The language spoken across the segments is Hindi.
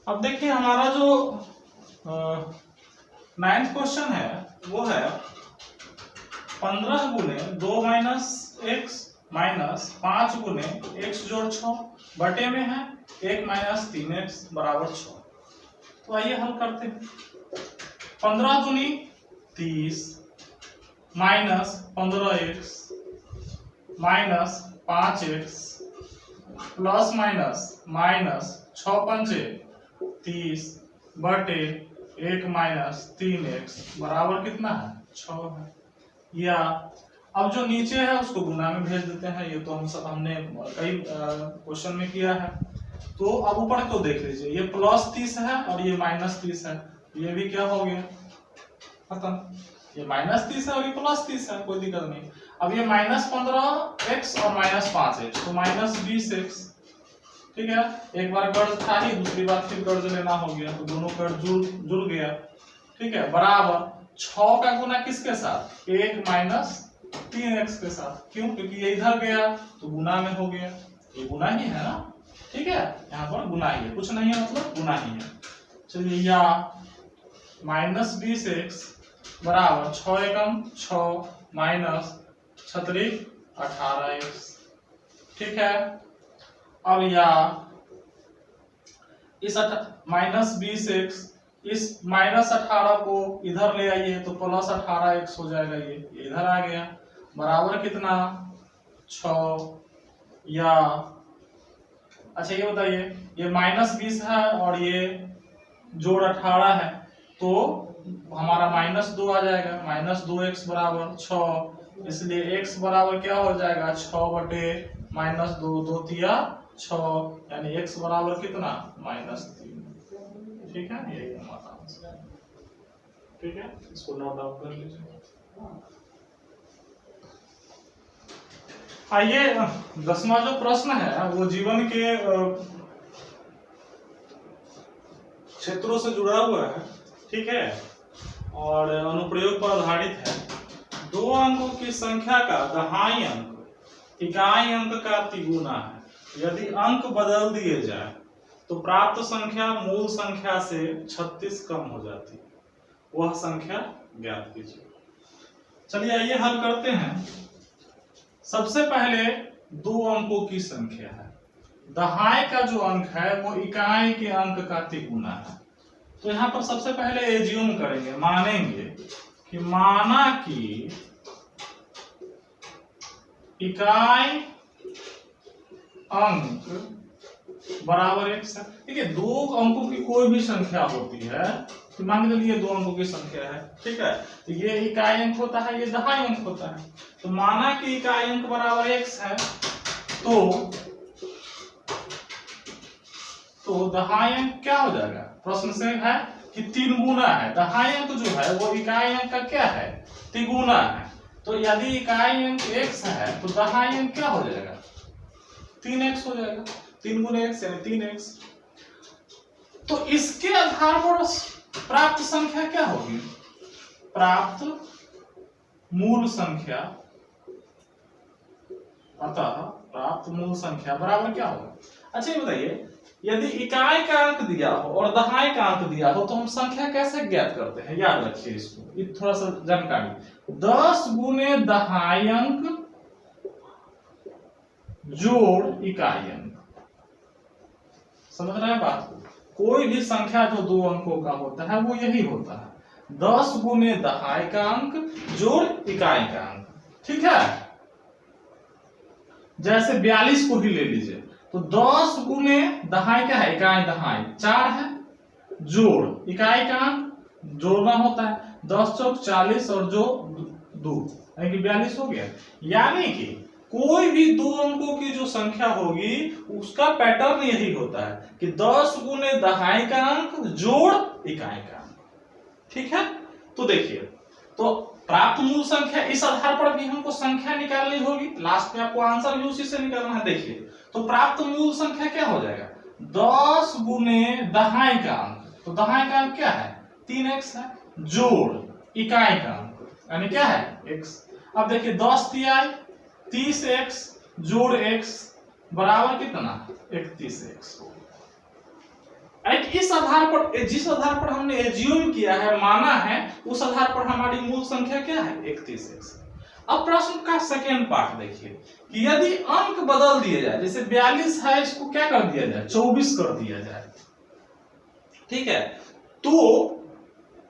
अब देखिए हमारा जो 9th क्वेश्चन है वो है 15 गुने 2 माइनस एक्स माइनस 5 गुने एक्स जोड़ 6 बटे में है 1 माइनस 3x बराबर 6। तो आइए हल करते हैं। 15 दूनी 30 minus 15x minus 5x plus minus minus 6 पंचे 30 बटे 1 माइनस 3x बराबर कितना है 6 है। या अब जो नीचे है उसको गुना में भेज देते हैं। ये तो हमने कई क्वेश्चन में किया है। तो अब ऊपर को देख लीजिए, ये प्लस 30 है और ये माइनस 30 है। ये भी क्या हो गया खत्म। ये माइनस 30 है और ये प्लस 30 है, कोई दिक्कत नहीं। अब ये माइनस 15x और माइनस 5x तो माइनस 20x। ठीक है, एक बार कर्ज था ही, दूसरी बार फिर कर्ज लेना हो गया तो दोनों कर्ज जुड़ गया। ठीक है, बराबर 6 का गुना किसके साथ 1 माइनस 3x के साथ। क्यों? क्योंकि ये इधर गया तो गुना में हो गया। ये गुना ही है ना। ठीक है, यहाँ पर गुना ही है, कुछ नहीं है मतलब गुना ही है। चलिए, या माइनस 20x बराबर 6 एकम 6 माइनस 36 18x। ठीक है, अब या इस माइनस 20x इस माइनस 18 को इधर ले आइए तो प्लस 18x हो जाएगा। ये इधर आ गया बराबर कितना 6। या अच्छा ये बताइए, ये माइनस 20 है और ये जोड़ 18 है तो हमारा माइनस 2 आ जाएगा। माइनस 2x बराबर 6, इसलिए x बराबर क्या हो जाएगा 6 बटे माइनस 2 2 तिया 6, यानी x बराबर कितना माइनस 3। ठीक है, यही हमारा आंसर है। ठीक है, इसको नोट डाउन कर लीजिए। आइए 10वां जो प्रश्न है वो जीवन के क्षेत्रों से जुड़ा हुआ है। ठीक है, और अनुप्रयोग पर आधारित है। 2 अंकों की संख्या का दहाई अंक इकाई अंक का तिगुना है। यदि अंक बदल दिए जाए तो प्राप्त संख्या मूल संख्या से 36 कम हो जाती है। वह संख्या ज्ञात कीजिए। चलिए आइए हल करते हैं। सबसे पहले 2 अंकों की संख्या है। दहाई का जो अंक है वो इकाई के अंक का तिगुना है। तो यहां पर सबसे पहले एज्यूम करेंगे, मानेंगे कि माना कि इकाई अंक बराबर 1 है। ठीक है, 2 अंकों की कोई भी संख्या होती है तो मान लीजिए 2 अंकों की संख्या है। ठीक है, तो ये इकाई अंक होता है, ये दहाई अंक होता है। तो माना कि इकाई अंक बराबर x है तो दहाई अंक क्या हो जाएगा। प्रश्न से है कि 3 गुना है। दहाई अंक जो है वो इकाई अंक का क्या है तिगुना है। तो यदि इकाई अंक x है तो दहाई अंक क्या हो जाएगा 3x हो जाएगा। 3 गुने x यानी 3x। तो इसके आधार पर प्राप्त संख्या क्या होगी, प्राप्त मूल संख्या। अतः प्राप्त मूल संख्या बराबर क्या होगा। अच्छा ये बताइए, यदि इकाई का अंक दिया हो और दहाई का अंक दिया हो तो हम संख्या कैसे ज्ञात करते हैं। याद रखिए इसको, ये थोड़ा सा जानकारी। 10 गुने दहाई अंक जोड़ इकाई अंक। समझ रहे हैं बात को। कोई भी संख्या जो 2 अंकों का होता है वो यही होता है, 10 गुने दहाई का अंक जोड़ इकाई का अंक। ठीक है, जैसे 42 को ही ले लीजिए तो 10 गुने दहाई क्या है इकाई दहाई 4 है, जोड़ इकाई का अंक जोड़ना होता है 10 चौक 40 और जो 2 यानी कि 42 हो गया। यानी कि कोई भी 2 अंकों की जो संख्या होगी उसका पैटर्न यही होता है कि 10 गुने दहाई का अंक जोड़ इकाई का अंक। ठीक है, तो देखिए, तो प्राप्त मूल संख्या इस आधार पर भी हमको संख्या निकालनी होगी। लास्ट में आपको आंसर भी उसी से निकालना है। देखिए, तो प्राप्त मूल संख्या क्या हो जाएगा 10 गुने दहाई का अंक। तो दहाई का अंक क्या है 3x है, जोड़ इकाई का अंक यानी क्या है x। अब देखिए 10 तिया 30x जोड़ x बराबर कितना 31x। इस आधार पर, जिस आधार पर हमने एज्यूम किया है, माना है, उस आधार पर हमारी मूल संख्या क्या है? 31x। अब प्रश्न का सेकेंड पार्ट देखिए कि यदि अंक बदल दिए जाए, जैसे 42 है, इसको क्या कर दिया जाए? 24 कर दिया जाए, ठीक है, तो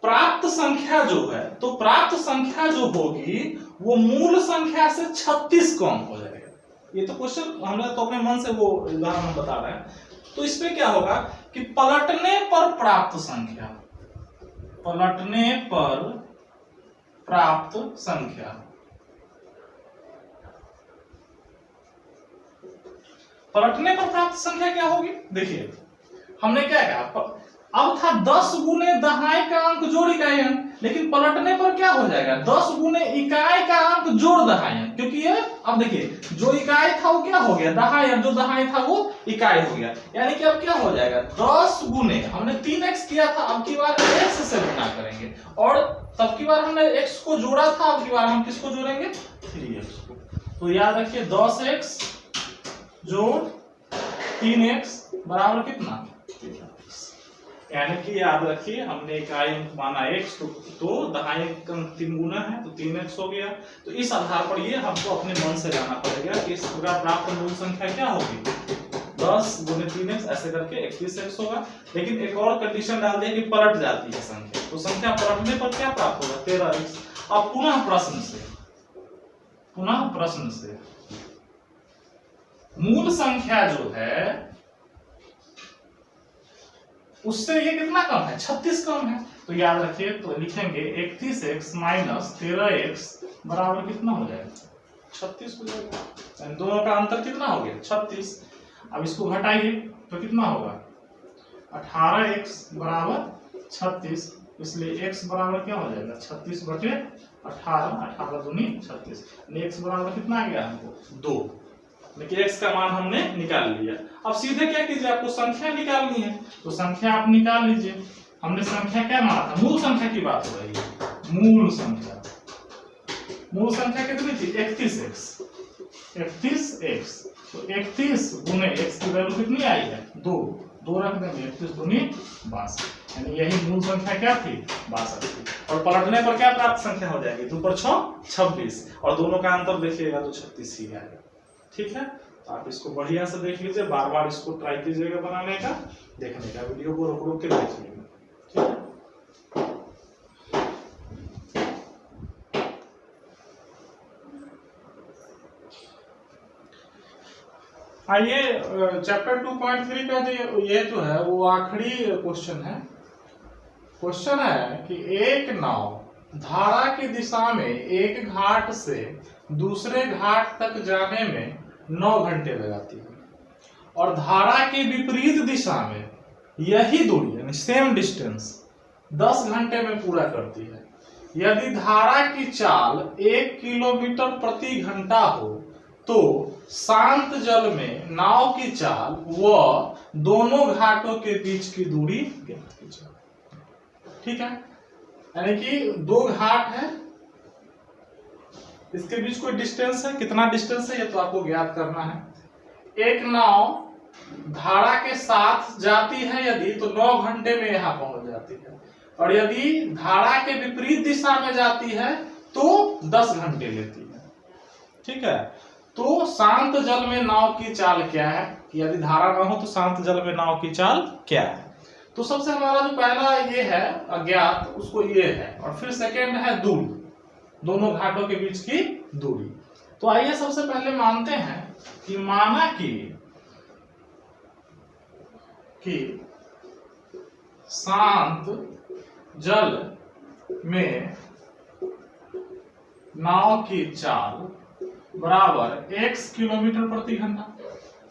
प्राप्त संख्या जो है, तो प्राप्त संख्या जो होगी वो मूल संख्या से 36 कम हो जाएगा। ये तो क्वेश्चन हमने तो अपने मन से वो उदाहरण बता रहे हैं। तो इसमें क्या होगा कि पलटने पर प्राप्त संख्या, पलटने पर प्राप्त संख्या, पलटने पर प्राप्त संख्या क्या होगी? देखिए हमने क्या कहा, अब था 10 गुने दहाई का अंक जोड़ इकाई अंक, लेकिन पलटने पर क्या हो जाएगा? 10 गुने इकाई का अंक जोड़ दहाई अंक, क्योंकि ये अब देखिए जो इकाई था वो क्या हो गया? दहाई, और जो दहाई था वो इकाई हो गया। यानी कि अब क्या हो जाएगा? 10 गुने, हमने 3x किया था, अब की बार x से गुना करेंगे, और तब की बार हमने x को जोड़ा था, अब की बार हम किसको जोड़ेंगे? 3x को। तो याद रखिए 10x जोड़ 3x बराबर कितना? 3x। यानी कि याद रखिए हमने इकाई अंक माना x, तो दहाई अंक 3 गुना है, तो 3x हो गया। तो इस आधार पर ये हमको अपने मन से जाना पड़ेगा कि इस प्रकार प्राप्त मूल संख्या क्या होगी? 10 गुने 3x, ऐसे करके 31x होगा। लेकिन एक और कंडीशन डाल दिया कि पलट जाती है संख्या, तो संख्या पलटने पर क्या प्राप्त होगा? 13x। अब पुनः प्रश्न से मूल संख्या जो है उससे ये कितना कम है? 36 कम है। तो याद रखिए, तो लिखेंगे 31x माइनस 13x बराबर कितना हो जाएगा? 36 हो जाएगा। दोनों का अंतर कितना हो गया? 36। अब इसको घटाइए तो कितना होगा? 18x बराबर 36, इसलिए x बराबर क्या हो जाएगा? 36 बटे 18, 18 दूनी 36। x बराबर कितना आ गया हमको? 2। देखिए x का मान हमने निकाल लिया। अब सीधे क्या कीजिए, आपको संख्या निकालनी है, तो संख्या आप निकाल लीजिए। हमने संख्या क्या माना था? मूल संख्या की बात हो रही है। मूल संख्या कितनी थी? 31x। 31x, तो 31 गुने x की वैल्यू कितनी आई है? 2 रख देंगे, 31 दूनी 62, यानी यही मूल संख्या क्या थी? 62 थी। और पलटने पर क्या प्राप्त संख्या हो जाएगी? 2 पर 6 26, और दोनों का अंतर देखिएगा तो 36 ही आएगा। ठीक है, तो आप इसको बढ़िया से देख लीजिए, बार बार इसको ट्राई कीजिएगा बनाने का, देखने का, वीडियो को रोक रोक के देखिएगा। ठीक है, आइए चैप्टर 2.3 का ये जो है वो आखिरी क्वेश्चन है। क्वेश्चन है कि एक नाव धारा की दिशा में एक घाट से दूसरे घाट तक जाने में 9 घंटे लगाती है, और धारा के विपरीत दिशा में यही दूरी यानी सेम डिस्टेंस 10 घंटे में पूरा करती है। यदि धारा की चाल 1 किलोमीटर प्रति घंटा हो तो शांत जल में नाव की चाल व दोनों घाटों के बीच की दूरी ज्ञात कीजिए। ठीक है, यानी कि 2 घाट है, इसके बीच कोई डिस्टेंस है, कितना डिस्टेंस है ये तो आपको ज्ञात करना है। एक नाव धारा के साथ जाती है यदि, तो 9 घंटे में यहां पहुंच जाती है, और यदि धारा के विपरीत दिशा में जाती है तो 10 घंटे लेती है। ठीक है, तो शांत जल में नाव की चाल क्या है? यदि धारा ना हो तो शांत जल में नाव की चाल क्या है? तो सबसे हमारा जो पहला ये है अज्ञात, उसको ये है, और फिर सेकेंड है दूरी, दोनों घाटों के बीच की दूरी। तो आइए सबसे पहले मानते हैं कि माना कि शांत जल में नाव की चाल बराबर x किलोमीटर प्रति घंटा।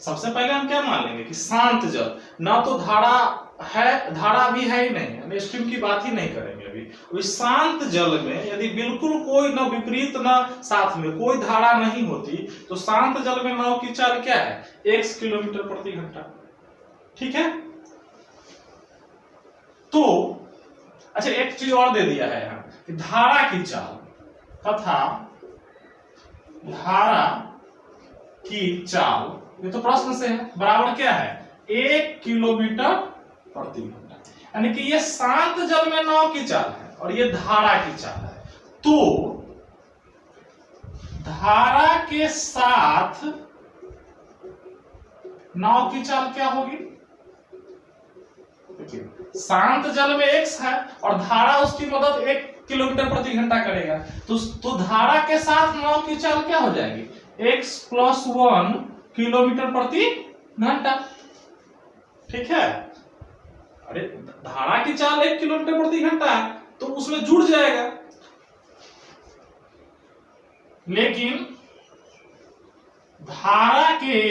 सबसे पहले हम क्या मान लेंगे कि शांत जल, ना तो धारा है, धारा भी है ही नहीं, हम स्ट्रीम की बात ही नहीं करेंगे अभी। शांत जल में यदि बिल्कुल कोई ना विपरीत ना साथ में कोई धारा नहीं होती तो शांत जल में नाव की चाल क्या है? x किलोमीटर प्रति घंटा। ठीक है, तो अच्छा एक चीज और दे दिया है यहाँ कि धारा की चाल तथा धारा की चाल, ये तो प्रश्न से है, बराबर क्या है? 1 किलोमीटर प्रति घंटा। यानी कि ये शांत जल में नाव की चाल है और ये धारा की चाल है, तो धारा के साथ नाव की चाल क्या होगी? देखिए शांत जल में x है और धारा उसकी मदद 1 किलोमीटर प्रति घंटा करेगा, तो धारा के साथ नाव की चाल क्या हो जाएगी? x + 1 किलोमीटर प्रति घंटा। ठीक है, अरे धारा की चाल 1 किलोमीटर प्रति घंटा है तो उसमें जुड़ जाएगा, लेकिन धारा के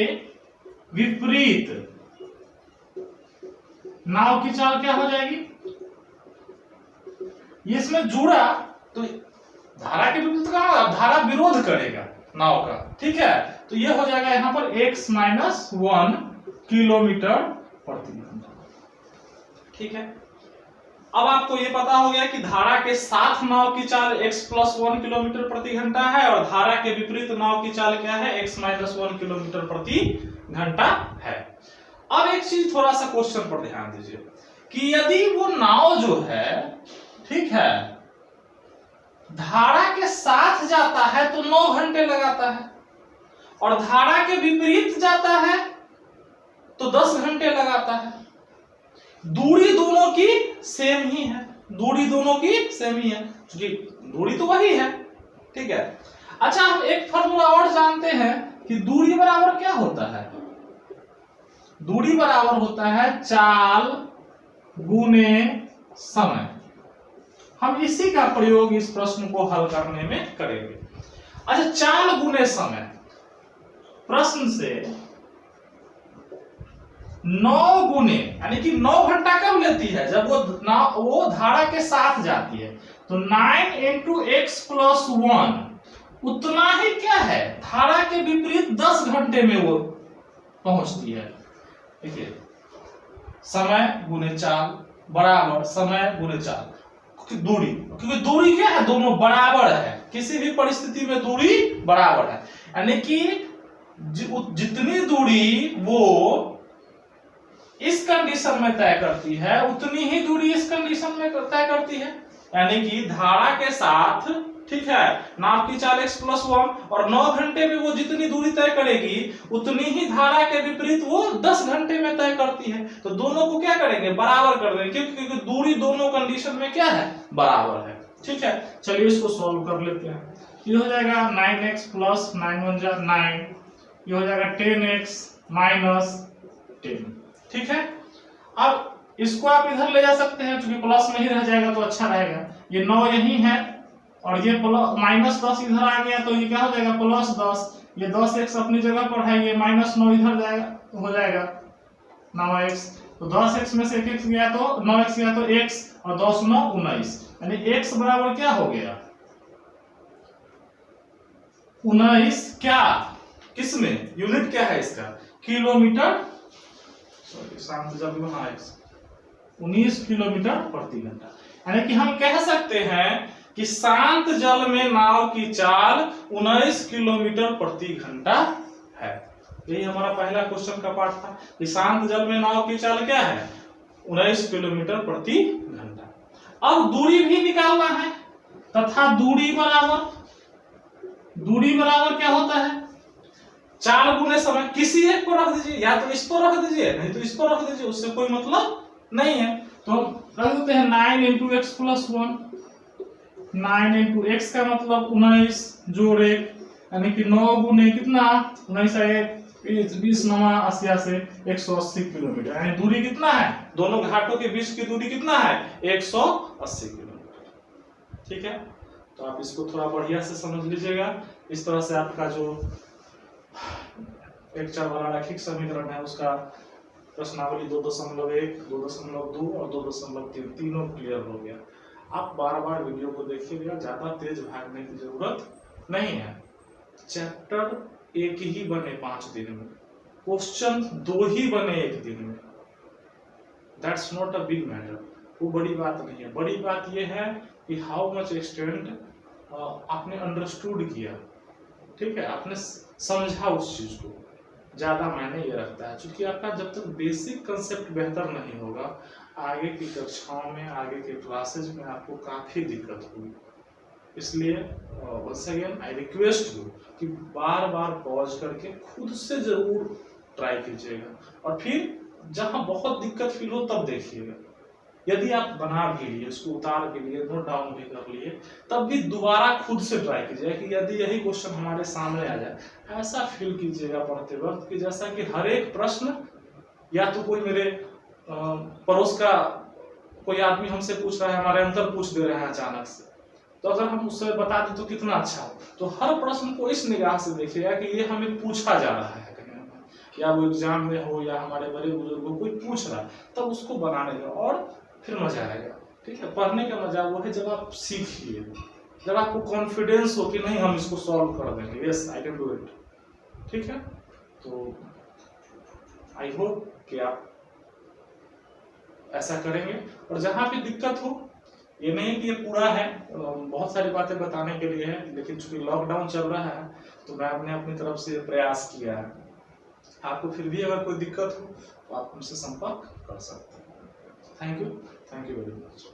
विपरीत नाव की चाल क्या हो जाएगी? ये इसमें जुड़ा तो धारा के विपरीत का धारा विरोध करेगा नाव का। ठीक है, तो ये हो जाएगा यहां पर x - 1 किलोमीटर प्रति घंटा। ठीक है, अब आपको ये पता हो गया कि धारा के साथ नाव की चाल x + 1 किलोमीटर प्रति घंटा है और धारा के विपरीत नाव की चाल क्या है? x - 1 किलोमीटर प्रति घंटा है। अब एक चीज थोड़ा सा क्वेश्चन पर ध्यान दीजिए कि यदि वो नाव जो है, ठीक है, धारा के साथ जाता है तो 9 घंटे लगाता है और धारा के विपरीत जाता है तो 10 घंटे लगाता है। दूरी दोनों की सेम ही है, दूरी दोनों की सेम ही है, क्योंकि दूरी तो वही है। ठीक है, अच्छा हम एक फॉर्मूला और जानते हैं कि दूरी बराबर क्या होता है? दूरी बराबर होता है चाल गुने समय। हम इसी का प्रयोग इस प्रश्न को हल करने में करेंगे। अच्छा, चाल गुने समय, प्रश्न से 9 गुने यानी कि 9 घंटा कब लेती है? जब वो धारा के साथ जाती है, तो 9 × x + 1 उतना ही क्या है? धारा के विपरीत 10 घंटे में वो पहुंचती है। देखिए समय गुने चाल बराबर समय गुने चाल, दूरी, क्योंकि दूरी क्या है? दोनों बराबर है, किसी भी परिस्थिति में दूरी बराबर है। यानी कि जितनी दूरी वो इस कंडीशन में तय करती है उतनी ही दूरी इस कंडीशन में तय करती है। यानी कि धारा के साथ, ठीक है, नाव की चाल x + 1 और 9 घंटे में वो जितनी दूरी तय करेगी उतनी ही धारा के विपरीत वो 10 घंटे में तय करती है। तो दोनों को क्या करेंगे? बराबर कर देंगे, क्योंकि दूरी दोनों कंडीशन में क्या है? बराबर है। ठीक है, चलिए इसको सॉल्व कर लेते हैं। ये हो जाएगा 9x + 9 × 1 = 9, ये हो जाएगा 10x - 10। ठीक है, अब इसको आप इधर ले जा सकते हैं, क्योंकि प्लस में ही रह जाएगा तो अच्छा रहेगा। ये 9 यही है और ये -10 इधर आ गया, तो ये क्या हो जाएगा? +10। ये 10x अपनी जगह पर है, ये -9 इधर जाएगा तो हो जाएगा 9x। तो 10x में से 1x गया तो 9x गया तो x और 10 × 9 = 19, यानी x बराबर क्या हो गया? 19। क्या किसमें? यूनिट क्या है इसका? किलोमीटर, शांत जल में 19 किलोमीटर प्रति घंटा। यानी कि हम कह सकते हैं कि शांत जल में नाव की चाल 19 किलोमीटर प्रति घंटा है। यही हमारा पहला क्वेश्चन का पार्ट था कि शांत जल में नाव की चाल क्या है? 19 किलोमीटर प्रति घंटा। अब दूरी भी निकालना है, तथा दूरी बराबर क्या होता है? चाल गुने समय। किसी एक को रख दीजिए, या तो इस पर रख दीजिए नहीं तो इस पर रख दीजिए, उससे कोई मतलब नहीं है। तो रख देते हैं 9 × x + 1। 9 × x का मतलब 19 जोड़ 1, यानी कि 9 गुने कितना? 19 1 20 9 88 180 किलोमीटर। यानी दूरी कितना है? दोनों घाटों के बीच की दूरी कितना है? 180 किलोमीटर। ठीक है, तो आप इसको थोड़ा बढ़िया से समझ लीजिएगा। इस तरह से आपका जो एक चर वाला रैखिक समीकरण है उसका प्रश्नावली 2.1, 2.2 और 2.3 तीनों क्लियर हो गया। आप बार-बार वीडियो को देखिएगा, ज्यादा तेज भागने की जरूरत नहीं है। चैप्टर एक ही बने 5 दिन में, क्वेश्चन 2 ही बने 1 दिन में, that's not a big matter. वो बड़ी बात नहीं है। बड़ी बात यह है कि हाउ मच एक्सटेंट आपने अंडरस्टूड किया, ठीक है, आपने समझा उस चीज को। ज़्यादा मायने ये रखता है, क्योंकि आपका जब तक बेसिक कंसेप्ट बेहतर नहीं होगा, आगे की कक्षाओं में, आगे के क्लासेज में आपको काफ़ी दिक्कत होगी। इसलिए once again I request you कि बार बार पॉज करके खुद से ज़रूर ट्राई कीजिएगा, और फिर जहाँ बहुत दिक्कत फील हो तब देखिएगा। यदि आप बना भी लिए, इसको उतार के लिए, नोट डाउन भी कर लिए, तब भी दोबारा खुद से ट्राई कीजिएगा कि यदि यही क्वेश्चन हमारे सामने आ जाए, ऐसा फील कीजिएगा पढ़ते वक्त कि जैसा कि हर एक प्रश्न या तो कोई मेरे पड़ोस का कोई आदमी हमसे पूछ रहा है, हमारे अंतर पूछ दे रहे हैं अचानक से, तो अगर हम उससे बता दें तो कितना अच्छा हो। तो हर प्रश्न को इस निगाह से देखिएगा कि ये हमें पूछा जा रहा है कहीं ना कहीं, या वो एग्जाम में हो या हमारे बड़े बुजुर्गों कोई पूछ रहा है, तब उसको बनाने का और फिर मजा आएगा। ठीक है, पढ़ने का मजा वो है जब आप सीखिए, जब आपको कॉन्फिडेंस हो कि नहीं हम इसको सॉल्व कर देंगे, yes I can do it. ठीक है, तो आई होप कि आप ऐसा करेंगे। और जहाँ भी दिक्कत हो, ये नहीं कि ये पूरा है, बहुत सारी बातें बताने के लिए है, लेकिन चूंकि लॉकडाउन चल रहा है तो मैं अपनी तरफ से प्रयास किया है। आपको फिर भी अगर कोई दिक्कत हो तो आप हमसे संपर्क कर सकते हैं। Thank you very much.